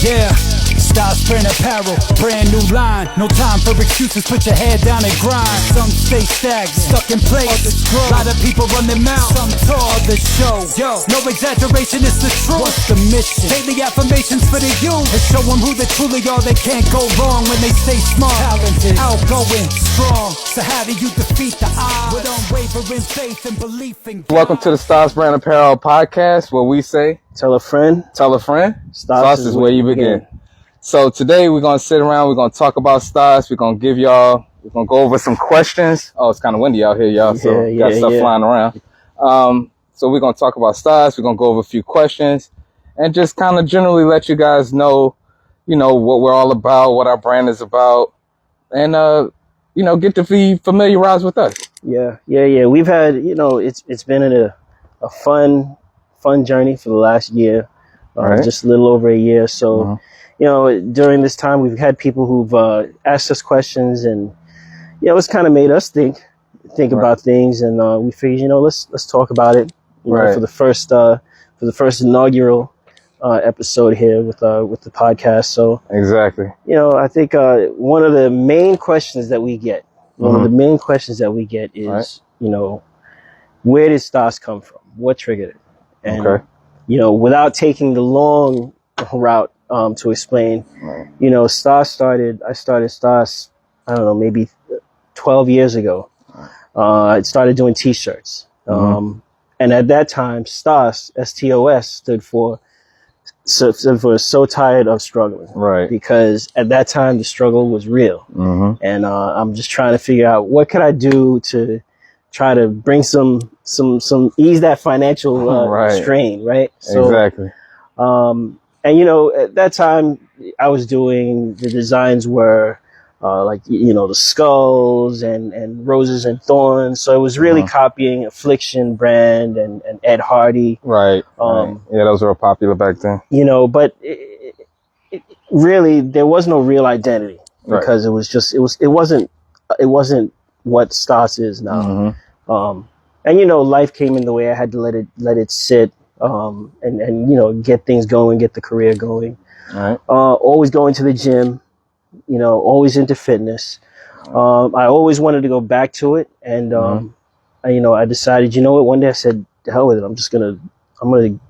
Yeah, STOS brand apparel, brand new line. No time for excuses, put your head down and grind. Some stay stagnant, stuck in place. A lot of people run their mouth, some talk, others show. No exaggeration, it's the truth. What's the mission? Daily affirmations for the youth, and show them who they truly are. They can't go wrong when they stay smart, talented, outgoing, strong. So how do you defeat the odds with unwavering faith and belief in God? Welcome to the STOS Brand Apparel podcast, where we say, tell a friend. STOS is where you begin. So today we're going to sit around, we're going to talk about STOS, we're going to go over some questions. Oh, it's kind of windy out here, y'all, so got stuff flying around. So we're going to talk about STOS, we're going to go over a few questions, and just kind of generally let you guys know, what we're all about, what our brand is about, and, get to be familiarized with us. Yeah. We've had, it's been a fun journey for the last year, right. Just a little over a year. So, during this time, we've had people who've asked us questions, and it's kind of made us think right. about things, and we figured, let's talk about it. For the first inaugural episode here with the podcast. So exactly, I think one of the main questions that we get, is, where did STOS come from? What triggered it? And without taking the long route to explain, I started STOS, I don't know, maybe 12 years ago. I started doing t-shirts. And at that time, STOS, STOS, stood for So Tired of Struggling. Right. Because at that time, the struggle was real. And I'm just trying to figure out what could I do to try to bring some ease that financial strain, right? So, exactly. And at that time, I was doing, the designs were the skulls and roses and thorns. So it was really copying Affliction brand and Ed Hardy. Right. Yeah, those were popular back then. But it really, there was no real identity because it wasn't what STOS is now. And life came in the way. I had to let it sit, and get things going, get the career going. Right. Always going to the gym. Always into fitness. I always wanted to go back to it. And, I decided, one day I said, to hell with it. I'm going to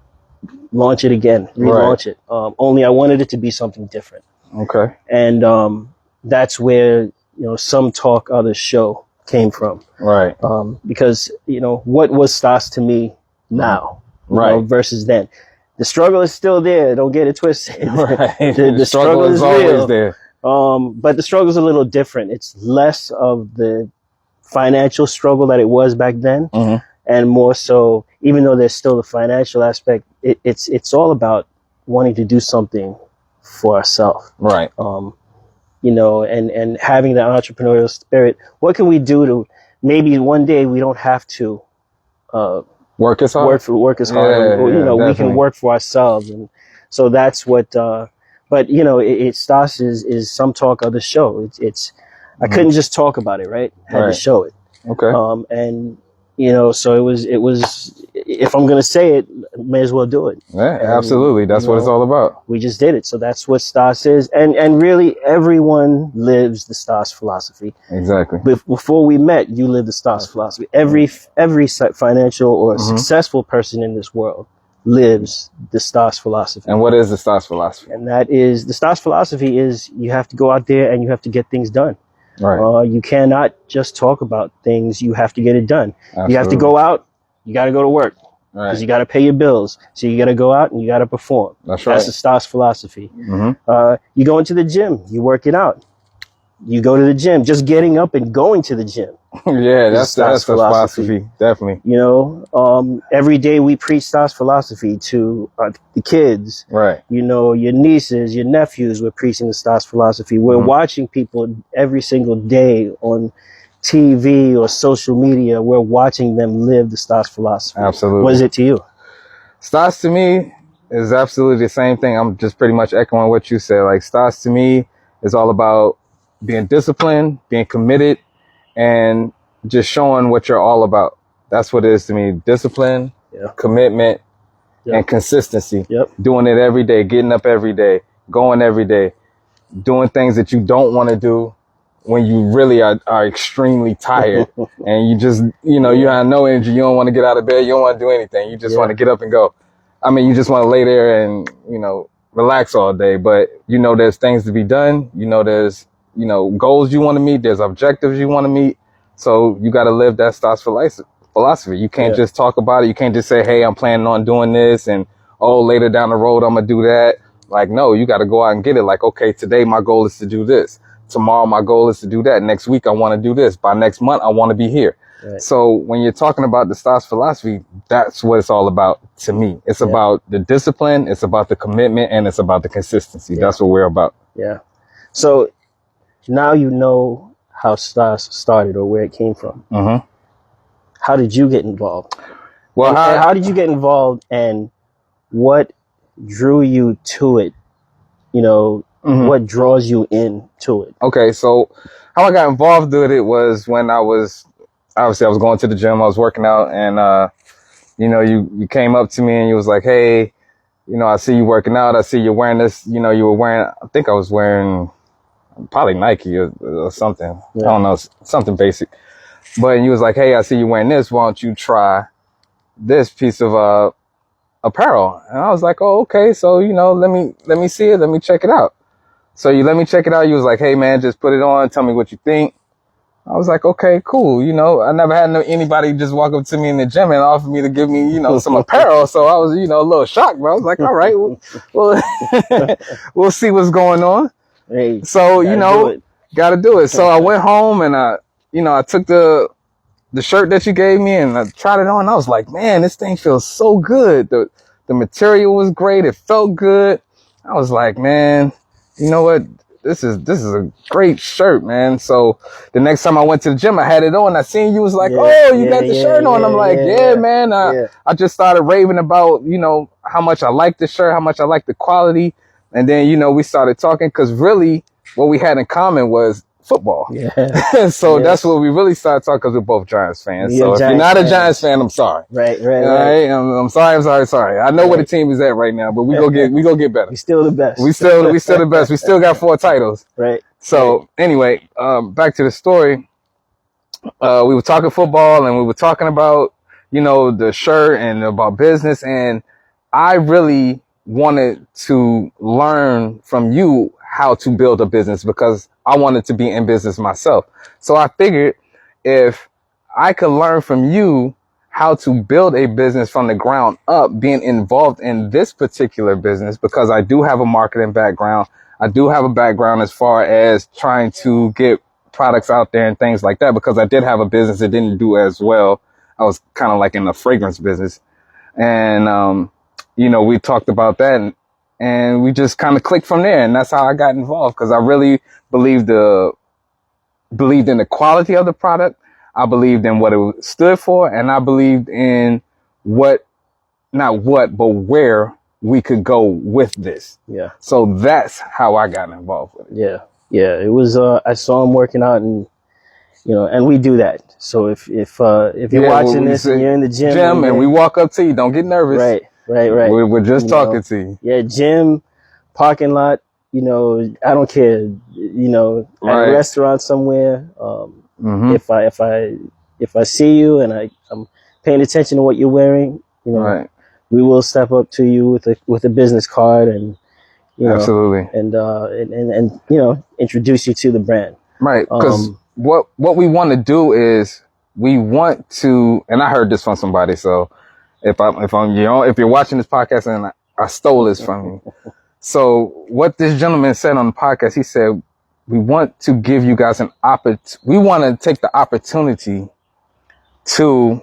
launch it again, relaunch it. Only I wanted it to be something different. Okay. And, that's where, Some Talk Others Show came from. Right. Because, what was STOS to me now, versus then? The struggle is still there. Don't get it twisted. Right. the struggle is always real. There. But the struggle is a little different. It's less of the financial struggle that it was back then, and more so, even though there's still the financial aspect, it's all about wanting to do something for ourselves. Right. And having the entrepreneurial spirit. What can we do to maybe one day we don't have to work as hard? Work as hard. We can work for ourselves, and so that's what. But STOS is Some Talk Others Show. I couldn't just talk about it, right? I had to show it. Okay. And so it was. If I'm gonna say it, may as well do it. Yeah, absolutely. That's what it's all about. We just did it. So that's what STOS is, and really everyone lives the STOS philosophy. Exactly. Before we met, you lived the STOS philosophy. Every financial or successful person in this world lives the STOS philosophy. And what is the STOS philosophy? And that is, the STOS philosophy is, you have to go out there and you have to get things done. Right. You cannot just talk about things, you have to get it done. Absolutely. You have to go out, you got to go to work. Because you got to pay your bills. So you got to go out and you got to perform. That's right. That's the STOS philosophy. You go into the gym, you work it out. You go to the gym, just getting up and going to the gym. Yeah, that's the philosophy. Definitely. Every day we preach STOS philosophy to the kids. Right. Your nieces, your nephews, we're preaching the STOS philosophy. We're watching people every single day on TV or social media. We're watching them live the STOS philosophy. Absolutely. What is it to you? STOS to me is absolutely the same thing. I'm just pretty much echoing what you said. Like, STOS to me is all about being disciplined, being committed, and just showing what you're all about. That's what it is to me. Discipline, commitment, and consistency. Doing it every day, getting up every day, going every day, doing things that you don't want to do when you really are extremely tired and you just, you have no energy. You don't want to get out of bed. You don't want to do anything. You just want to get up and go. I mean, you just want to lay there and, relax all day. But, there's things to be done. There's, goals you want to meet. There's objectives you want to meet. So you got to live that STOS for life philosophy. You can't just talk about it. You can't just say, hey, I'm planning on doing this. And, later down the road, I'm going to do that. Like, no, you got to go out and get it. Like, okay, today my goal is to do this. Tomorrow my goal is to do that. Next week I want to do this. By next month I want to be here. Right. So when you're talking about the STOS philosophy, that's what it's all about to me. It's about the discipline, it's about the commitment, and it's about the consistency. That's what we're about. Yeah. So now you know how STOS started or where it came from. Mm-hmm. How did you get involved? Well, and how did you get involved, and what drew you to it? Mm-hmm. What draws you into it? Okay, so how I got involved with it was when I was going to the gym, I was working out, and you came up to me and you was like, hey, I see you working out, I see you wearing this, you were wearing, I think I was wearing probably Nike or something. Yeah. I don't know, something basic. But you was like, hey, I see you wearing this, why don't you try this piece of apparel? And I was like, oh, okay, so let me see it, let me check it out. So you let me check it out. You was like, hey man, just put it on. Tell me what you think. I was like, okay, cool. I never had anybody just walk up to me in the gym and offer me to give me, some apparel. So I was, a little shocked, bro. I was like, all right, well, we'll see what's going on. Hey, so, gotta do it. So I went home and I took the shirt that you gave me and I tried it on. I was like, man, this thing feels so good. The material was great. It felt good. I was like, man, you know what? This is a great shirt, man. So the next time I went to the gym, I had it on. I seen you was like, oh, you got the shirt on. I'm like, man. I just started raving about, how much I like the shirt, how much I like the quality. And then, we started talking because really what we had in common was football. Yeah. So that's what we really started talking, because we're both Giants fans. So if you're not a Giants fan, I'm sorry. Right. I'm sorry. I know where the team is at right now, but we go get better. We still the best. We still the best. We still got 4 titles. Right. So anyway, back to the story. We were talking football and we were talking about, the shirt and about business, and I really wanted to learn from you how to build a business because I wanted to be in business myself. So I figured if I could learn from you how to build a business from the ground up, being involved in this particular business, because I do have a marketing background. I do have a background as far as trying to get products out there and things like that, because I did have a business that didn't do as well. I was kind of like in the fragrance business. And, we talked about that and we just kind of clicked from there. And that's how I got involved, because I really believed in the quality of the product. I believed in what it stood for. And I believed in where we could go with this. Yeah. So that's how I got involved with it. Yeah. Yeah. It was, I saw him working out, and, and we do that. So if you're watching this and you're in the gym and we walk up to you, don't get nervous. Right. We're just talking to you. Yeah. Gym, parking lot, I don't care, at a restaurant somewhere. If I see you and I'm paying attention to what you're wearing, we will step up to you with a business card and, absolutely. And introduce you to the brand. Right. Because what we want to do is we want to, and I heard this from somebody. So if you're watching this podcast and I stole this from you. So what this gentleman said on the podcast, he said, we want to give you guys we want to take the opportunity to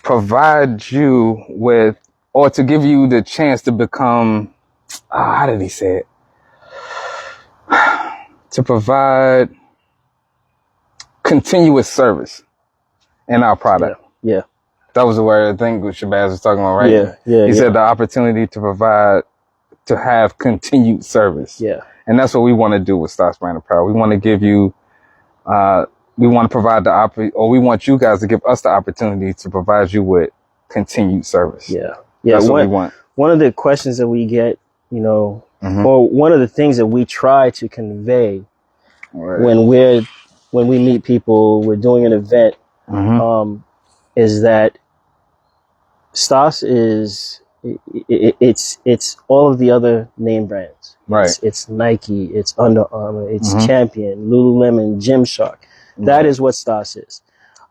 provide you with, or to give you the chance to become, how did he say it? To provide continuous service in our product. Yeah. That was the word I think Shabazz was talking about, right? Yeah. He said the opportunity to have continued service. Yeah. And that's what we want to do with STOS Brand Apparel. We want to give you, we want to provide we want you guys to give us the opportunity to provide you with continued service. Yeah. Yeah. That's what we want. One of the questions that we get, or one of the things that we try to convey when we meet people, we're doing an event, is that STOS is it's all of the other name brands. Right. It's Nike, it's Under Armour, it's Champion, Lululemon, Gymshark. That is what STOS is.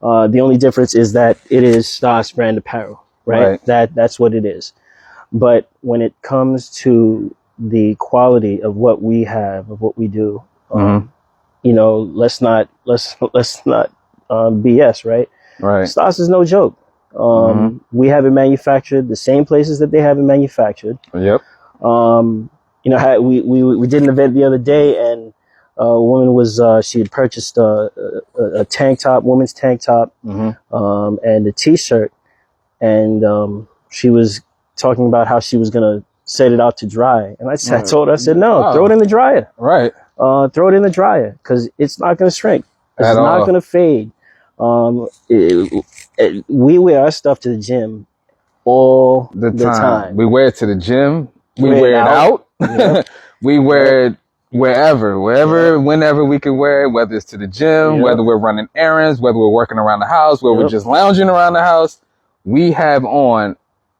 The only difference is that it is STOS brand apparel, right? That's what it is. But when it comes to the quality of what we have, of what we do, you know, let's not BS, right? Right. STOS is no joke. We have it manufactured the same places that they have it manufactured. Yep. You know, we did an event the other day, and a woman was she had purchased a tank top, woman's tank top, and a t-shirt, and she was talking about how she was gonna set it out to dry, and I told her, I said, no, throw it in the dryer. Right. Throw it in the dryer because it's not gonna shrink. It's not gonna fade. We wear our stuff to the gym all the time. We wear it to the gym. We wear it out. Yep. We wear it wherever, whenever we can wear it, whether it's to the gym, whether we're running errands, whether we're working around the house, whether we're just lounging around the house. We have on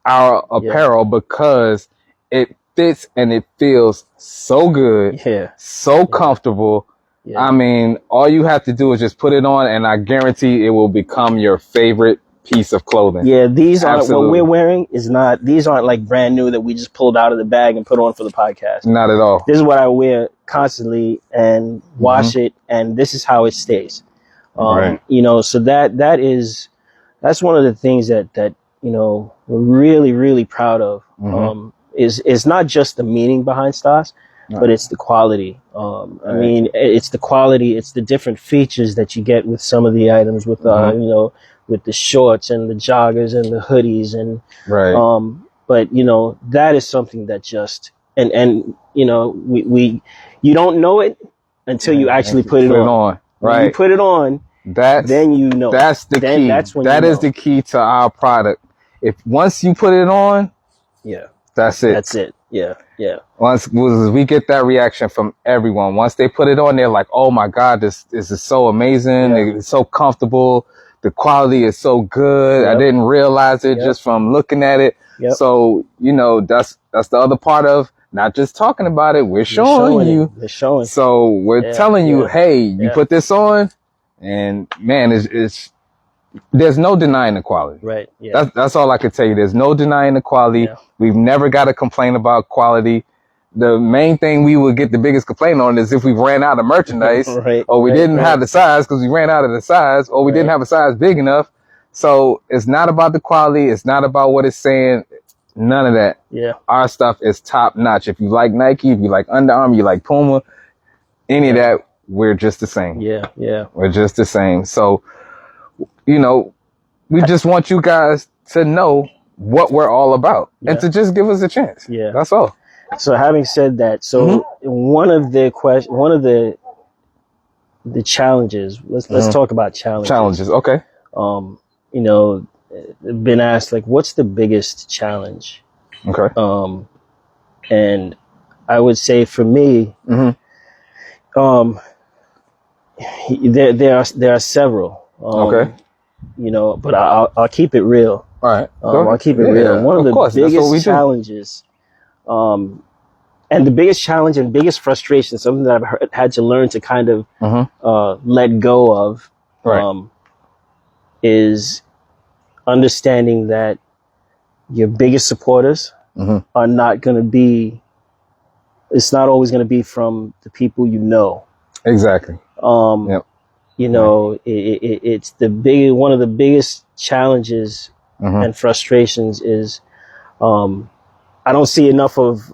our apparel because it fits and it feels so good, so comfortable. Yeah. I mean, all you have to do is just put it on, and I guarantee it will become your favorite piece of clothing. Yeah, these aren't what we're wearing. These aren't like brand new that we just pulled out of the bag and put on for the podcast. Not at all. This is what I wear constantly and wash it, and this is how it stays. You know, so that's one of the things that you know we're really, really proud of. Is not just the meaning behind STOS, but it's the quality. I mean, it's the quality. It's the different features that you get with some of the items, with you know, with the shorts and the joggers and the hoodies, and but you know, that is something that just and you know, we you don't know it until you actually put it on. Right. When you put it on, then you know. That's the key. That's when that is the key to our product. If once you put it on, that's it. That's it. Yeah. Once we get that reaction from everyone, once they put it on, they're like, "Oh my God, this is so amazing! It's so comfortable. The quality is so good. I didn't realize it just from looking at it." So you know, that's the other part of not just talking about it. We're showing you. We're showing. So we're telling you, hey, you put this on, and man, it's there's no denying the quality. Right. Yeah. That's all I can tell you. There's no denying the quality. Yeah. We've never got a complaint about quality. The main thing we would get the biggest complaint on is if we ran out of merchandise or we didn't have the size because we ran out of the size, or we didn't have a size big enough. So it's not about the quality. It's not about what it's saying. None of that. Yeah. Our stuff is top notch. If you like Nike, if you like Under Armour, you like Puma, any of that, we're just the same. Yeah. We're just the same. So, you know, we just want you guys to know what we're all about and to just give us a chance. Yeah. That's all. So having said that, one of the challenges, let's talk about challenges. Challenges, okay. You know, been asked like, what's the biggest challenge? Okay. And I would say for me, there are several. Okay. You know, but I'll keep it real. All right. I'll keep it real. One of the biggest challenges, and the biggest challenge and biggest frustration, something that I've had to learn to kind of let go of, is understanding that your biggest supporters are not going to be. It's not always going to be from the people you know. Exactly. You know, it's one of the biggest challenges and frustrations is I don't see enough of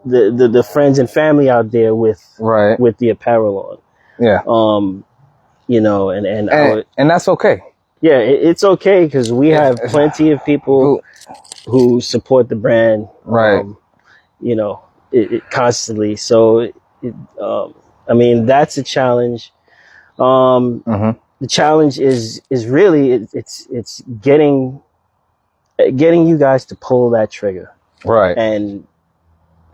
the friends and family out there with the apparel on. Yeah. You know, and that's okay. Yeah, it's okay because we have plenty of people who support the brand. Right. You know, it constantly. So, I mean, that's a challenge. The challenge is really it's getting you guys to pull that trigger, right, and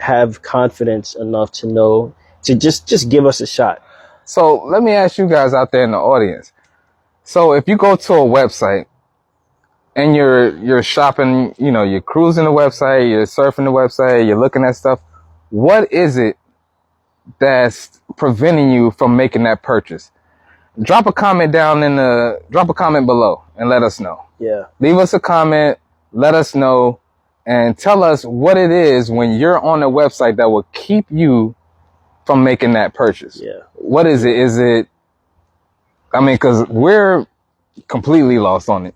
have confidence enough to know to just give us a shot. So let me ask you guys out there in the audience. So if you go to a website and you're shopping, you know, you're cruising the website, you're surfing the website, you're looking at stuff, what is it that's preventing you from making that purchase? Drop a comment below and let us know. Yeah. Leave us a comment, let us know, and tell us what it is when you're on a website that will keep you from making that purchase. Yeah. What is it? Is it, I mean, cause we're completely lost on it.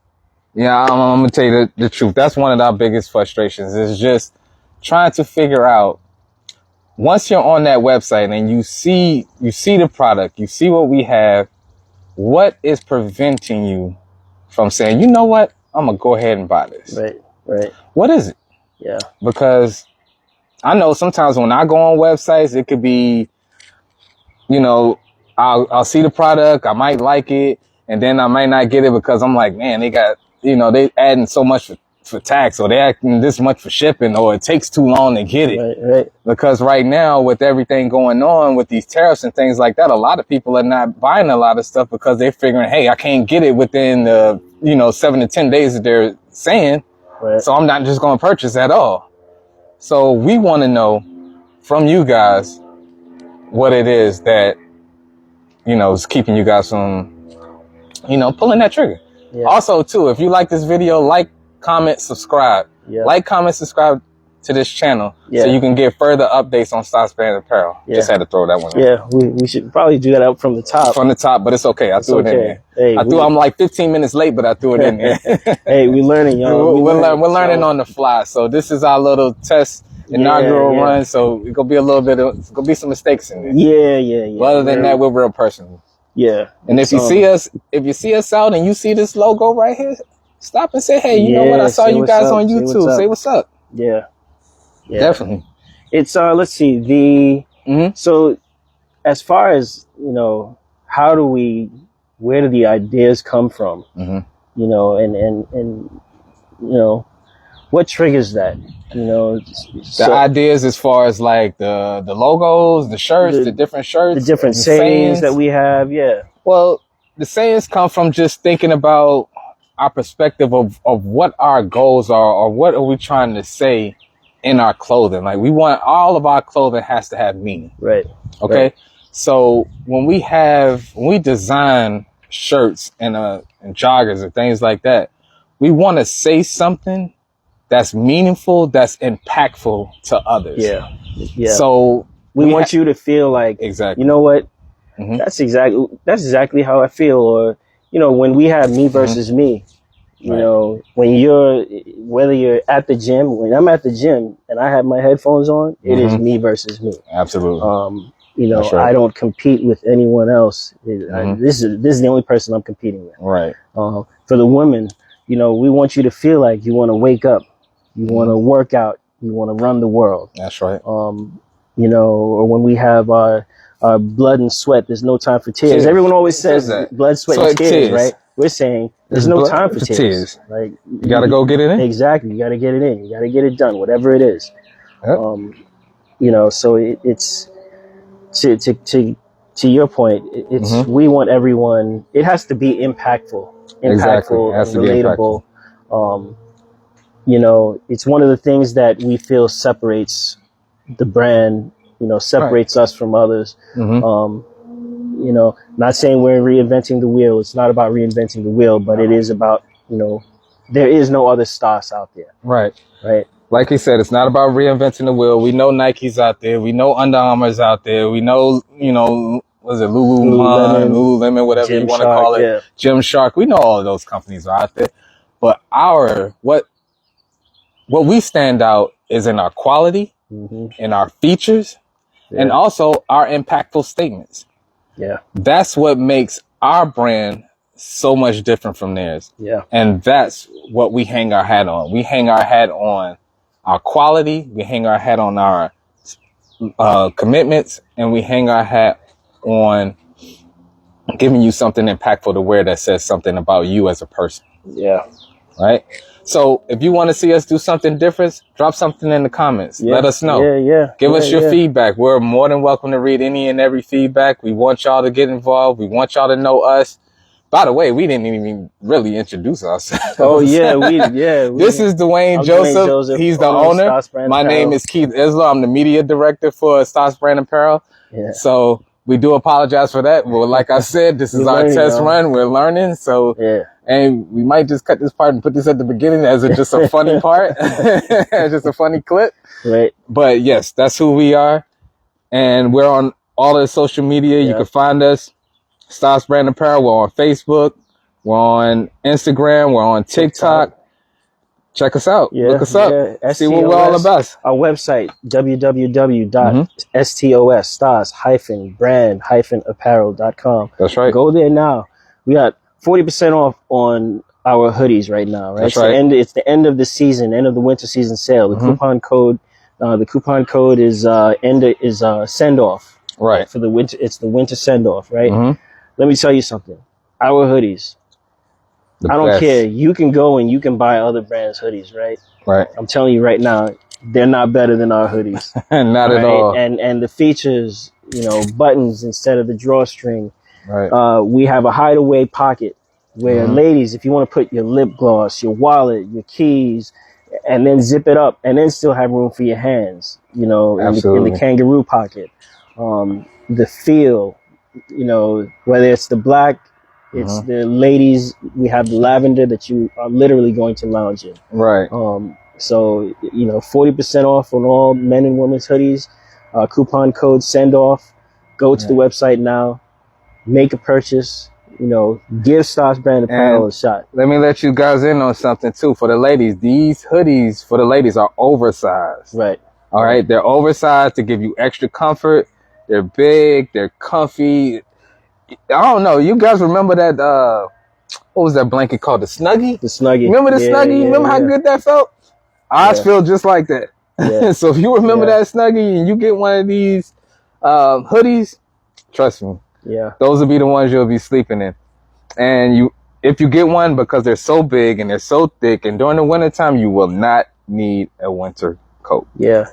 Yeah, I'm gonna tell you the truth. That's one of our biggest frustrations, is just trying to figure out, once you're on that website and you see the product, you see what we have, what is preventing you from saying, you know what, I'm gonna go ahead and buy this? Right. What is it? Yeah. Because I know sometimes when I go on websites, it could be, you know, I'll see the product, I might like it, and then I might not get it because I'm like, man, they got, you know, they adding so much for tax, or they acting this much for shipping, or it takes too long to get it. Right. Because right now, with everything going on with these tariffs and things like that, a lot of people are not buying a lot of stuff because they're figuring, hey, I can't get it within the, 7 to 10 days that they're saying. Right. So I'm not just going to purchase at all. So we want to know from you guys what it is that, is keeping you guys from, pulling that trigger. Yeah. Also, too, if you like this video, like, comment, subscribe. Yeah. Like, comment, subscribe to this channel so you can get further updates on STOS Brand Apparel. Yeah. Just had to throw that one in. Yeah, we should probably do that up from the top. From the top, but it's okay. I threw it in there. Hey, I'm like 15 minutes late, but I threw it in there. Hey, we're learning, y'all. We're learning on the fly. So this is our little test inaugural run. So it's gonna be it's gonna be some mistakes in there. Yeah. But other than that, we're real personal. Yeah. And if you see us out and you see this logo right here, stop and say, hey, you know what? I saw you guys on YouTube. Say what's up. Yeah. Definitely. It's let's see, so as far as, where do the ideas come from? And what triggers that? The ideas as far as like the logos, the shirts, the different shirts, the different sayings that we have. Yeah. Well, the sayings come from just thinking about our perspective of what our goals are, or what are we trying to say in our clothing. Like, we want all of our clothing has to have meaning. Right. Okay. Right. So when we design shirts and joggers and things like that, we want to say something that's meaningful, that's impactful to others. Yeah. So we want you to feel like, exactly, you know what? That's exactly how I feel. Or, when we have me versus me, when whether you're at the gym, when I'm at the gym and I have my headphones on, it is me versus me. Absolutely. Right. I don't compete with anyone else. This is the only person I'm competing with. Right. For the women, we want you to feel like you want to wake up, you want to work out, you want to run the world. That's right. Or when we have our blood and sweat, there's no time for tears. Everyone always says blood, sweat, and tears, right? We're saying there's no time for tears. Like, you gotta go get it in. Exactly, you gotta get it in. You gotta get it done, whatever it is. Yep. So it's to your point. It's we want everyone. It has to be impactful, exactly. It has and to relatable. Be impactful. It's one of the things that we feel separates the brand. Separates us from others. Not saying we're reinventing the wheel. It's not about reinventing the wheel, but it is about, there is no other STOS out there. Right. Like he said, it's not about reinventing the wheel. We know Nike's out there. We know Under Armour's out there. We know, was it Lululemon, whatever you want to call it. Yeah. Gymshark. We know all of those companies are out there. But what we stand out is in our quality, in our features, and also our impactful statements. Yeah. That's what makes our brand so much different from theirs. Yeah. And that's what we hang our hat on. We hang our hat on our quality. We hang our hat on our commitments, and we hang our hat on giving you something impactful to wear that says something about you as a person. Yeah. Right. So if you want to see us do something different, drop something in the comments. Let us know. Give us your feedback. We're more than welcome to read any and every feedback. We want y'all to get involved. We want y'all to know us. By the way, we didn't even really introduce ourselves. Oh yeah, This is Dwayne Joseph. He's the owner. My name is Keith Isler. I'm the media director for STOS Brand Apparel. Yeah. So we do apologize for that. Well, like I said, this is our test run. We're learning. So and we might just cut this part and put this at the beginning as just a funny part, just a funny clip. Right. But yes, that's who we are, and we're on all the social media. You can find us. STOS Brand Apparel. We're on Facebook. We're on Instagram. We're on TikTok. Check us out. Look us up. See what we're all about. Our website, www.stos-brand-apparel.com. That's right. Go there now. We got 40% off on our hoodies right now. Right. That's right. It's the end of the season, end of the winter season sale. The coupon code is send off. Right. For the winter, it's the winter send off. Right. Let me tell you something. Our hoodies. I don't care. You can go and you can buy other brands' hoodies, right? Right. I'm telling you right now, they're not better than our hoodies. Not at all. And the features, buttons instead of the drawstring. Right. We have a hideaway pocket where ladies, if you want to put your lip gloss, your wallet, your keys, and then zip it up and then still have room for your hands, in the kangaroo pocket. The feel, whether it's the black, it's the ladies, we have the lavender that you are literally going to lounge in. Right. So, 40% off on all men and women's hoodies, coupon code send off. Go to the website now, make a purchase, give STOS Brand Apparel a shot. Let me let you guys in on something too. For the ladies, these hoodies for the ladies are oversized. Right. All right. They're oversized to give you extra comfort. They're big. They're comfy. I don't know. You guys remember that, what was that blanket called? The Snuggie? The Snuggie. Remember the Snuggie? Remember how good that felt? Ours feel just like that. Yeah. So if you remember that Snuggie and you get one of these hoodies, trust me. Yeah. Those will be the ones you'll be sleeping in. And if you get one, because they're so big and they're so thick, and during the wintertime, you will not need a winter coat. Yeah.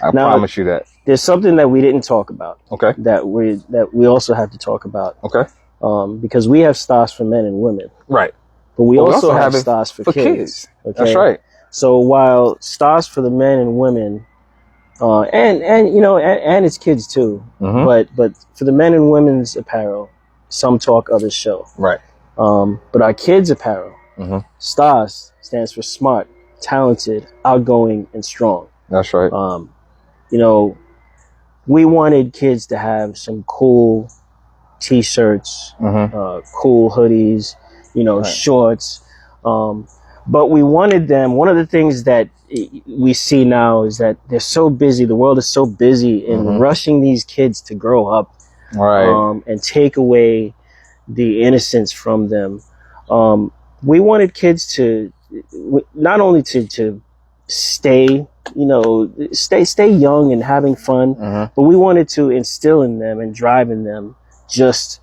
I promise you that. There's something that we didn't talk about. Okay. That we also have to talk about. Okay. Because we have STOS for men and women. Right. But we also have STOS for kids. Okay? That's right. So while STOS for the men and women, and it's kids too, but for the men and women's apparel, some talk, others show. Right. But our kids apparel, STOS stands for smart, talented, outgoing, and strong. That's right. We wanted kids to have some cool t-shirts, cool hoodies, shorts. But we wanted them. One of the things that we see now is that they're so busy. The world is so busy in rushing these kids to grow up, and take away the innocence from them. We wanted kids to not only to stay young and having fun, but we wanted to instill in them and drive in them just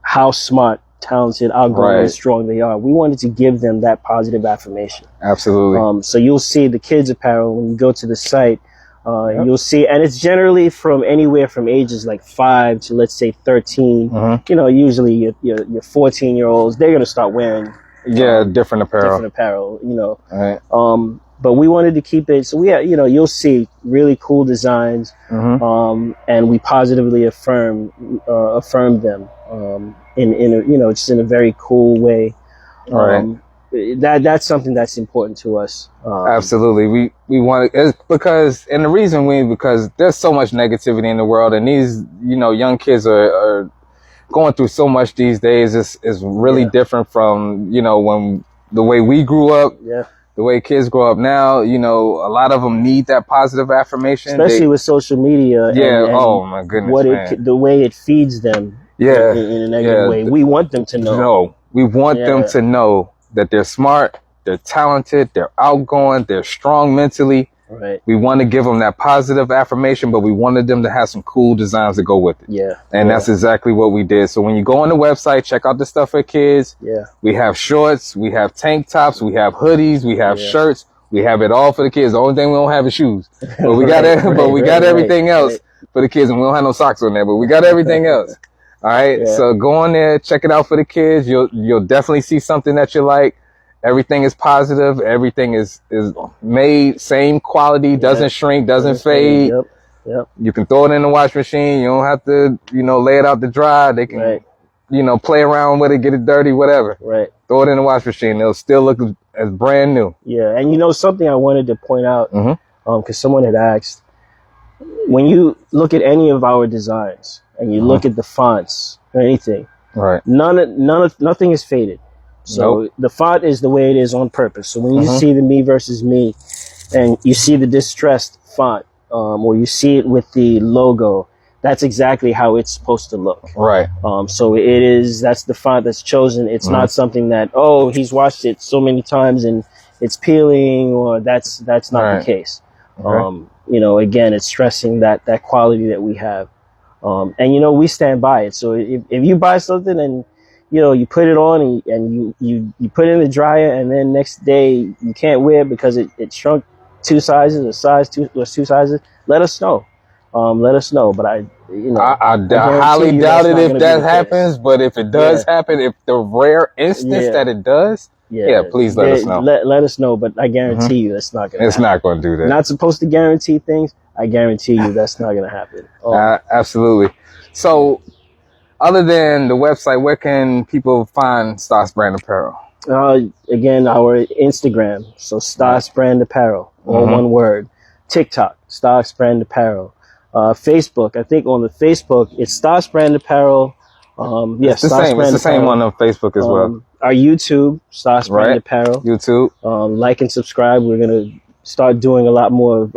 how smart, talented, outgoing, and strong they are. We wanted to give them that positive affirmation. Absolutely. So you'll see the kids apparel when you go to the site. You'll see, and it's generally from anywhere from ages like 5 to let's say 13. Usually your 14-year-olds, they're gonna start wearing different apparel. Right. But we wanted to keep it, so we had, you'll see really cool designs, and we positively affirm them, just in a very cool way. That's something that's important to us. Absolutely. We want it because there's so much negativity in the world, and these, young kids are going through so much these days. Is really different from, when the way we grew up. Yeah. The way kids grow up now, a lot of them need that positive affirmation. Especially with social media. Yeah, and oh my goodness, the way it feeds them in a negative way. We want them to know. No, we want them to know that they're smart, they're talented, they're outgoing, they're strong mentally, Right. We want to give them that positive affirmation, but we wanted them to have some cool designs to go with it. Yeah. And that's exactly what we did. So when you go on the website, check out the stuff for kids. Yeah. We have shorts, we have tank tops, we have hoodies, we have shirts. We have it all for the kids. The only thing we don't have is shoes. But we got everything else for the kids, and we don't have no socks on there, but we got everything else. All right. Yeah. So go on there, check it out for the kids. You'll definitely see something that you like. Everything is positive. Everything is made same quality, doesn't shrink, doesn't fade. Yep. You can throw it in the wash machine. You don't have to, lay it out to dry. They can, play around with it, get it dirty, whatever. Right. Throw it in the wash machine. It'll still look as brand new. Yeah. And something I wanted to point out, because someone had asked, when you look at any of our designs and you look at the fonts or anything, right? Nothing is faded. So the font is the way it is on purpose. So when you see the Me versus Me and you see the distressed font, or you see it with the logo, that's exactly how it's supposed to look. Right. So that's the font that's chosen. It's not something that, he's washed it so many times and it's peeling, or that's not the case. Again, it's stressing that quality that we have. And we stand by it. So if you buy something and you put it on and you put it in the dryer, and then next day you can't wear it because it shrunk 2 sizes or 2 sizes, let us know. But I highly doubt it if that happens. But if it does happen, if the rare instance that it does, please let us know. Let us know. But I guarantee you that's not going to happen. It's not going to do that. Not supposed to guarantee things. I guarantee you that's not going to happen. Absolutely. So, other than the website, where can people find STOS Brand Apparel? Again, our Instagram, so STOS Brand Apparel, all one word. TikTok, STOS Brand Apparel. Facebook, I think on the Facebook, it's STOS Brand Apparel. It's the same one on Facebook as well. Our YouTube, STOS Brand Apparel. YouTube. Like and subscribe. We're going to start doing a lot more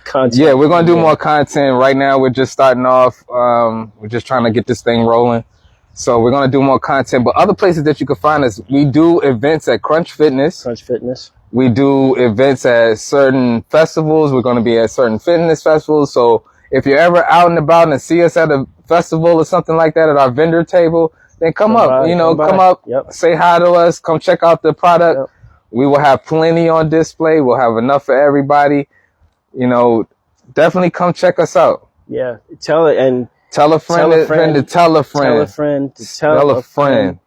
content. Yeah, we're going to do more content. Right now, we're just starting off. We're just trying to get this thing rolling. So we're going to do more content. But other places that you can find us, we do events at Crunch Fitness. We do events at certain festivals. We're going to be at certain fitness festivals. So if you're ever out and about and see us at a festival or something like that at our vendor table, then come up, say hi to us, come check out the product. Yep. We will have plenty on display. We'll have enough for everybody. Definitely come check us out. Yeah. Tell a friend to tell a friend to tell a friend to tell a friend.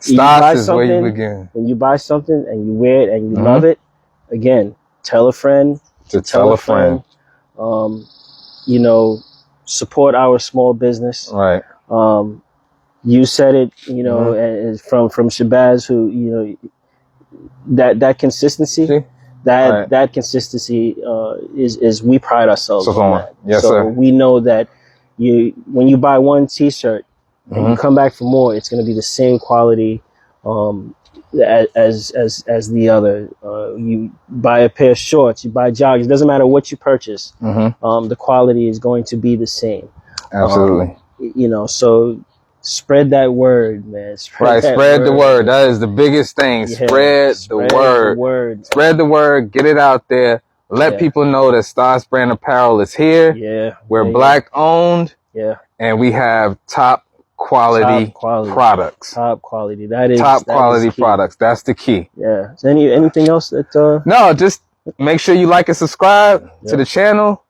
STOS is where you begin. When you buy something and you wear it and you love it, again, tell a friend to tell a friend. Support our small business. Right. You said it, and from Shabazz, who, that consistency, that consistency is we pride ourselves on that. Yes, so sir. We know that when you buy one T-shirt and you come back for more, it's going to be the same quality as the other. You buy a pair of shorts, you buy joggers. It doesn't matter what you purchase. The quality is going to be the same. Absolutely. So spread that word, man. Spread the word. That is the biggest thing. Yeah. Spread the word. Spread the word. Get it out there. Let people know that STOS Brand Apparel is here. Yeah. We're Black owned. Yeah. And we have top quality products. Top quality. That is top quality products. That's the key. Yeah. Is anything else that? No, just make sure you like and subscribe to the channel.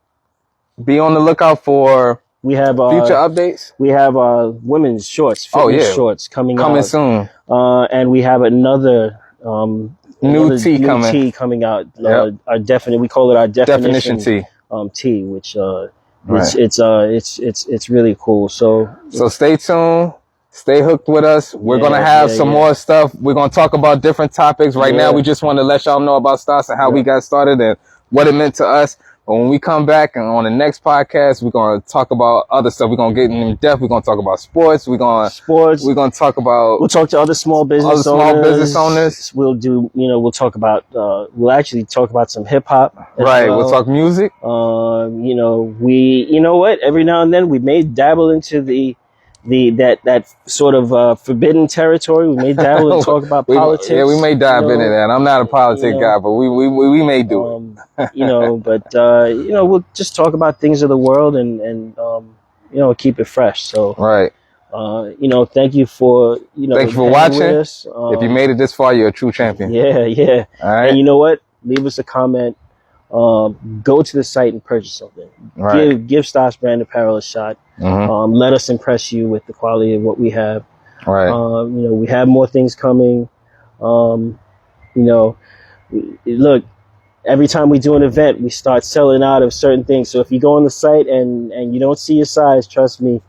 Be on the lookout for. We have future updates. We have women's shorts, fitness shorts coming soon. And we have another new tee coming out. Our we call it our definition tee. Tee, which it's really cool. So stay tuned. Stay hooked with us. We're gonna have some more stuff. We're gonna talk about different topics. Right now, we just want to let y'all know about STOS and how we got started and what it meant to us. But when we come back and on the next podcast, we're going to talk about other stuff. We're going to get in depth. We're going to talk about sports. We're going to talk about. We'll talk to other small business owners. We'll do, we'll talk about, we'll actually talk about some hip hop. Right. We'll talk music. Every now and then we may dabble into the that sort of forbidden territory. We may dabble and talk about politics. Yeah, we may dive into that. I'm not a politic guy, but we may do it. We'll just talk about things of the world and keep it fresh. So right. Thank you for thank you for watching. If you made it this far, you're a true champion. Yeah. All right. And you know what? Leave us a comment. Go to the site and purchase something. Right. Give STOS Brand Apparel a shot. Mm-hmm. Let us impress you with the quality of what we have. Right. We have more things coming. Look, every time we do an event, we start selling out of certain things. So if you go on the site and you don't see your size, trust me,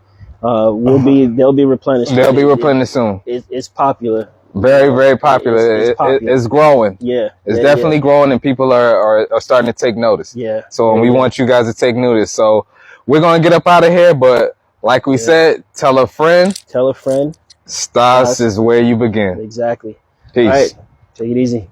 they'll be replenished. They'll be replenished soon. It's popular. Very, very popular. It's growing. Yeah. It's definitely growing, and people are starting to take notice. Yeah. So we want you guys to take notice. So we're going to get up out of here, but like we said, tell a friend. Tell a friend. STOS is where you begin. Exactly. Peace. All right. Take it easy.